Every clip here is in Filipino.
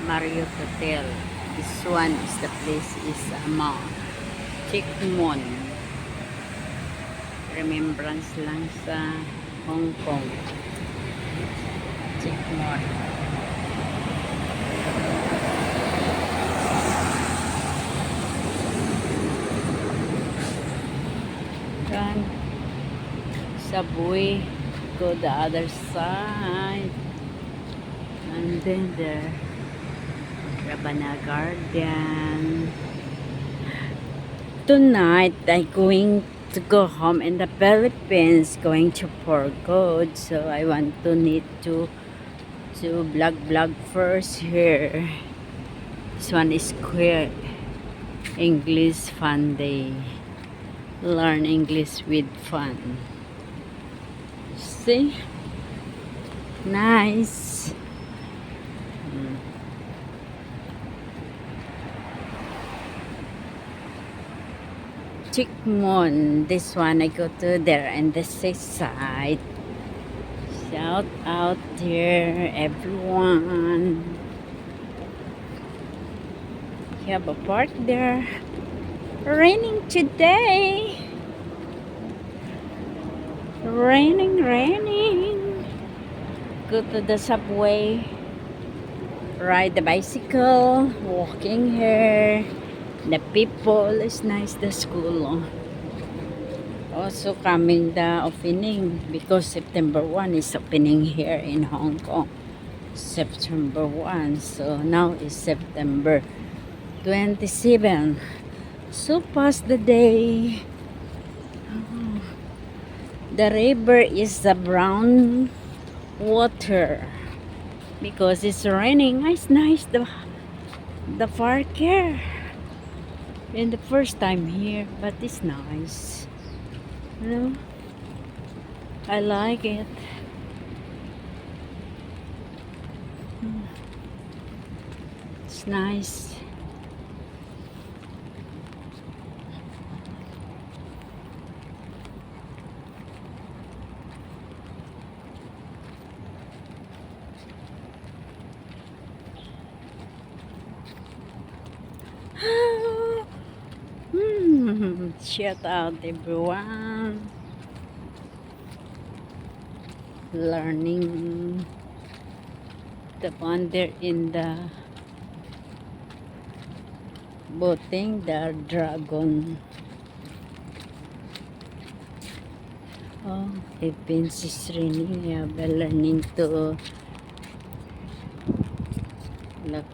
Marriott Hotel. This one is the place is Chikmon. Remembrance lang sa Hong Kong. Chikmon. Then, subway, go the other side. And then there, Rabana Garden. Tonight, I'm going to go home in the Philippines, going to for good. So I want to need to vlog first here. This one is queer English fun day. Learn English with fun. See? Nice. Chikmon. This one I go to there and the side. Shout out there, everyone. You have a park there. Raining today. Raining. Go to the subway. Ride the bicycle. Walking here. The people is nice. The school. Also coming the opening because September 1 is opening here in Hong Kong. September 1. So now is September 27. So past the day. The river is the brown water because it's raining. It's nice the park here. And the first time here, but it's nice. You know, I like it. It's nice. Shout out everyone. Learning the wonder in the boating the dragon. Oh, events is raining. Yeah, we're learning to look.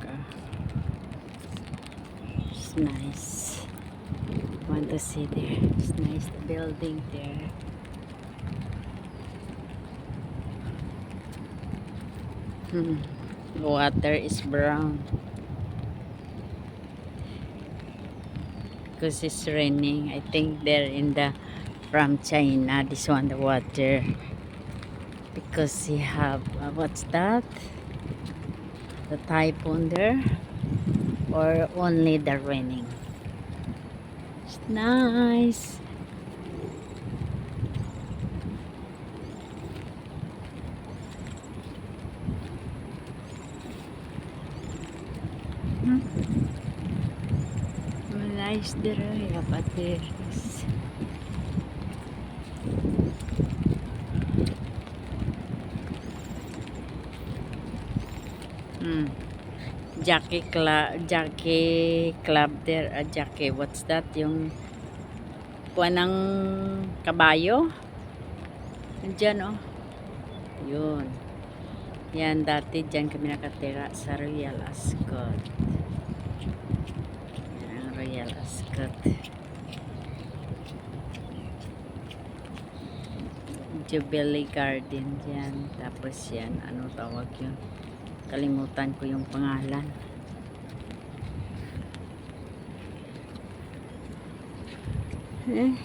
It's nice. Want to see there. It's nice the building there. Water is brown because it's raining. I think they're in the from China. This one the water because you have what's that? The typhoon there or only the raining. It's nice. Nice there, but there is Jockey Club there, jockey, what's that? Yung kuha ng kabayo? Diyan oh. Yun. Yan, dati dyan kami nakatira sa Royal Ascot. Yan, Royal Ascot. Jubilee Garden dyan. Tapos yan, ano tawag yun? Kalimutan ko yung pangalan. It's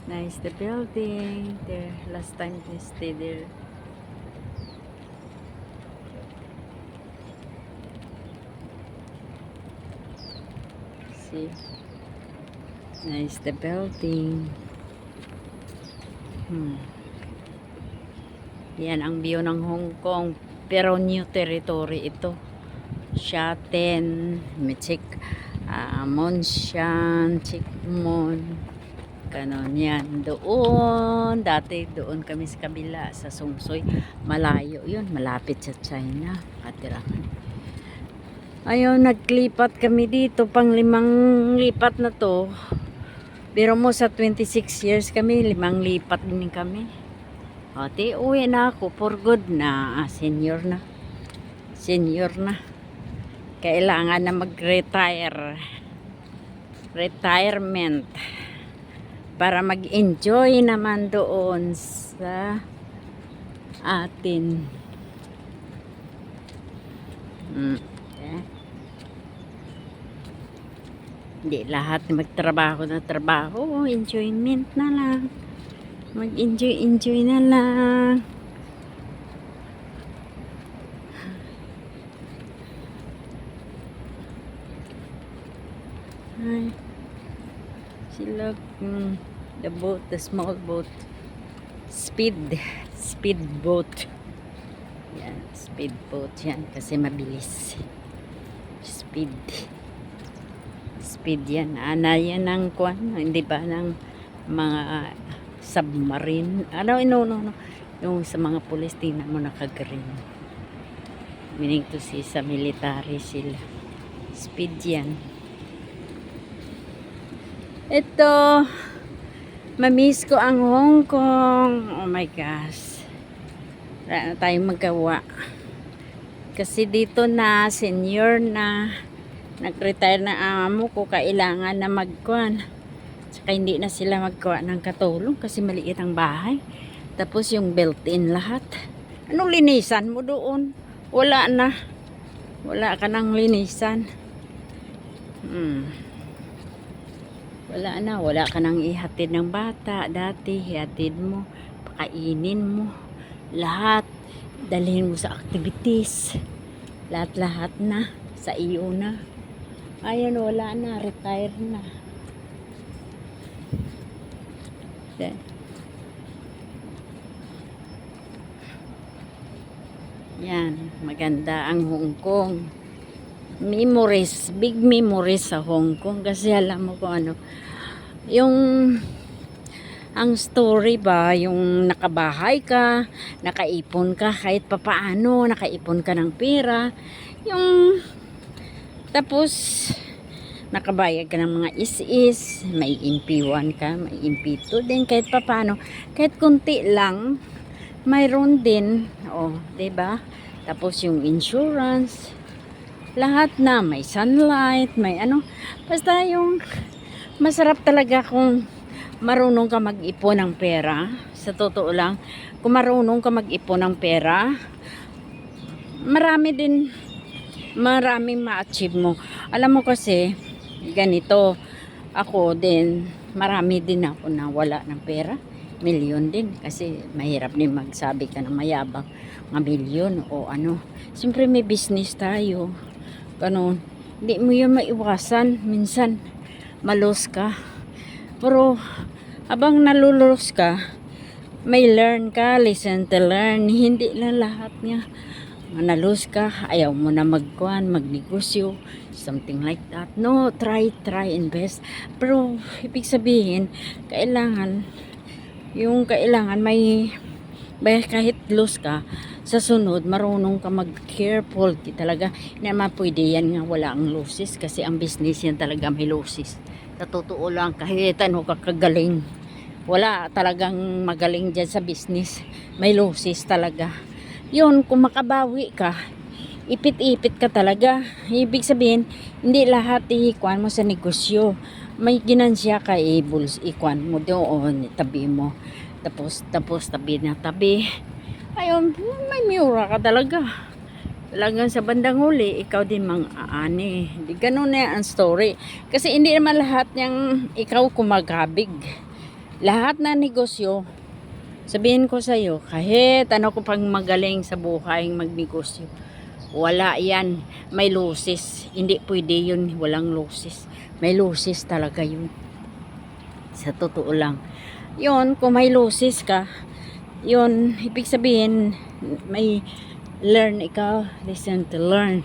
nice the building there. Last time we stayed there. See, nice the building. Yan ang view ng Hong Kong, pero new territory ito. Shaten, Michik, Monshan, Chikmon, ganon yan. Doon, dati doon kami sa kabila, sa Sumsoy. Malayo yun, malapit sa China. Katirahan. Ayun, naglipat kami dito, pang 5 lipat na to. Pero mo sa 26 years kami, 5 lipat din kami. O, uwi na ako, for good na, senior na. Senior na. Kailangan na mag-retire. Retirement. Para mag-enjoy naman doon sa atin. Okay. Hindi lahat magtrabaho na trabaho. Enjoyment na lang. Mag-enjoy na lang. Ay. Sila, the boat, the small boat. Speed boat. Yan, speed boat yan kasi mabilis. Speed yan. Yan ang kwan, hindi ba ng mga submarine. No. Yung sa mga pulis, tingnan mo naka-green. Meaning to say sa military sila. Speed yan. Ito, mamiss ko ang Hong Kong. Oh my gosh. Wala na tayong magawa. Kasi dito na, senior na, nag-retire na amo ko, kailangan na magkuhan. Saka hindi na sila magkuha ng katulong kasi maliit ang bahay. Tapos yung built-in lahat. Anong linisan mo doon? Wala na. Wala ka nang linisan. Wala ka nang ihatid ng bata. Dati, ihatid mo, pakainin mo, lahat, dalhin mo sa activities. Lahat na, sa iyo na. Ayun, wala na, retire na. Yan, maganda ang Hong Kong. Memories, big memories sa Hong Kong kasi alam mo kung ano, yung ang story ba, yung nakabahay ka, nakaipon ka kahit papaano, nakaipon ka ng pera, yung tapos nakabayad ka ng mga is-is, may MP1 ka, may MP2 din kahit papaano, kahit kunti lang, mayroon din, diba? Tapos yung insurance, lahat na, may sunlight, may ano, basta yung masarap talaga kung marunong ka mag-ipon ng pera. Sa totoo lang, kung marunong ka mag-ipon ng pera, maraming ma-achieve mo. Alam mo kasi, ganito, ako din, marami din ako na wala ng pera. Milyon din, kasi mahirap din magsabi ka ng mayabang, mga milyon o ano. Siyempre may business tayo. Ganun. Hindi mo yun maiwasan. Minsan, malos ka. Pero, habang nalulos ka, may learn ka, listen to learn. Hindi na lahat niya. Nalos ka, ayaw mo na magnegosyo, something like that. No, try, invest. Pero, ibig sabihin, kailangan may kahit lose ka, sa sunod, marunong ka mag-careful talaga. Hindi naman pwede yan nga wala ang losses kasi ang business yan talaga may losses. Sa totoo lang, kahit ano ka kagaling, wala talagang magaling dyan sa business. May losses talaga. Yun, kung makabawi ka, ipit-ipit ka talaga. Ibig sabihin, hindi lahat ikuan mo sa negosyo. May ginansya ka, ikuan mo doon, tabi mo. Tapos tabi na tabi. Ayun, may miura ka talaga. Talagang sa bandang huli, ikaw din mang-aani. Hindi ganun na ang story. Kasi hindi naman lahat niyang ikaw kumagabig. Lahat na negosyo, sabihin ko sa iyo, kahit ano ko pang magaling sa buhay magnegosyo, wala yan. May losses. Hindi pwede yun. Walang losses. May losses talaga yun. Sa totoo lang. Yun, kung may losses ka, yun, ibig sabihin, may learn ikaw, listen to learn.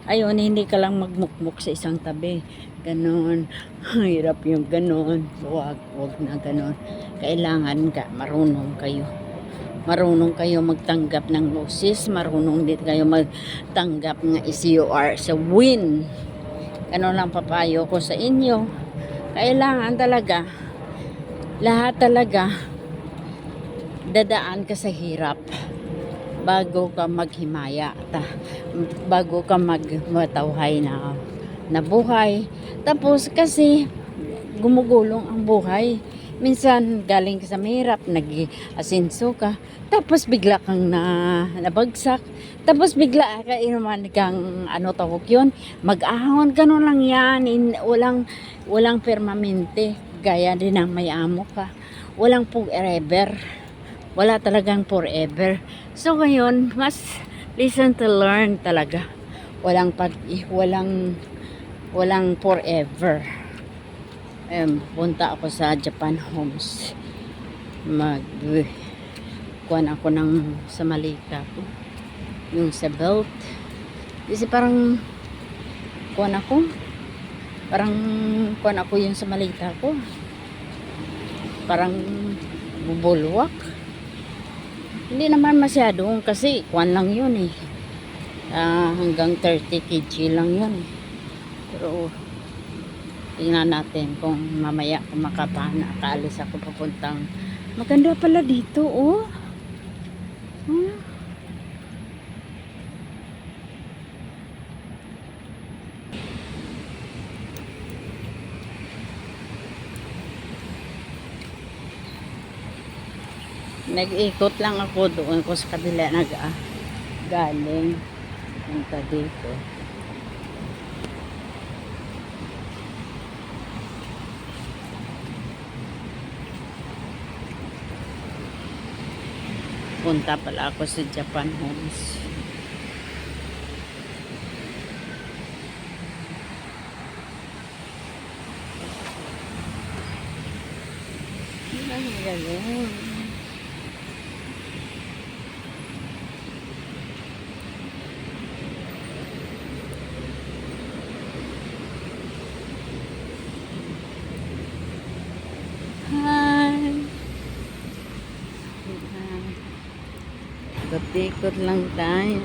Ayun, hindi ka lang magmukmuk sa isang tabi. Ganon. Hirap yung ganon. Wag na ganon. Kailangan ka, marunong kayo. Marunong kayo magtanggap ng losses. Marunong din kayo magtanggap ng SUR sa win. Ganon lang papayo ko sa inyo. Kailangan talaga, lahat talaga, dadaan ka sa hirap bago ka maghimaya, bago ka magmatawhay na buhay. Tapos kasi gumugulong ang buhay. Minsan galing ka sa mahirap, nag-asinso ka, tapos bigla kang nabagsak, tapos bigla ka inuman kang ano tawag yun, mag-ahon, gano'n lang yan, walang permanente, gaya din ng may amo ka, walang forever. Wala talagang forever. So ngayon, mas listen to learn talaga. Walang forever. Punta ako sa Japan Homes. Kuhan ako ng sa malika ko. Yung sa belt. Kasi parang kuhan ako yung sa malita ko. Parang bubulwak. Hindi naman masyadong kasi kuan lang yun eh. Hanggang 30 kg lang yun. Pero tingnan natin kung mamaya kung makapana. Kaalis ako papuntang. Maganda pala dito oh. Nag-ikot lang ako doon ko sa kabila galing punta dito. Punta pala ako sa Japan Homes. Ang galing. Hi. Ikot-ikot lang tayo.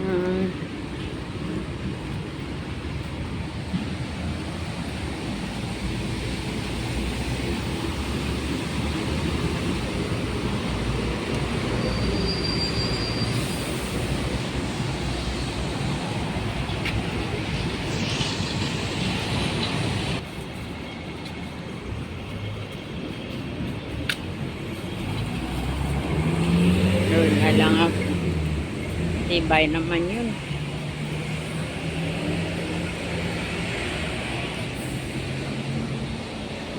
Doon na lang ako. Tibay naman yun.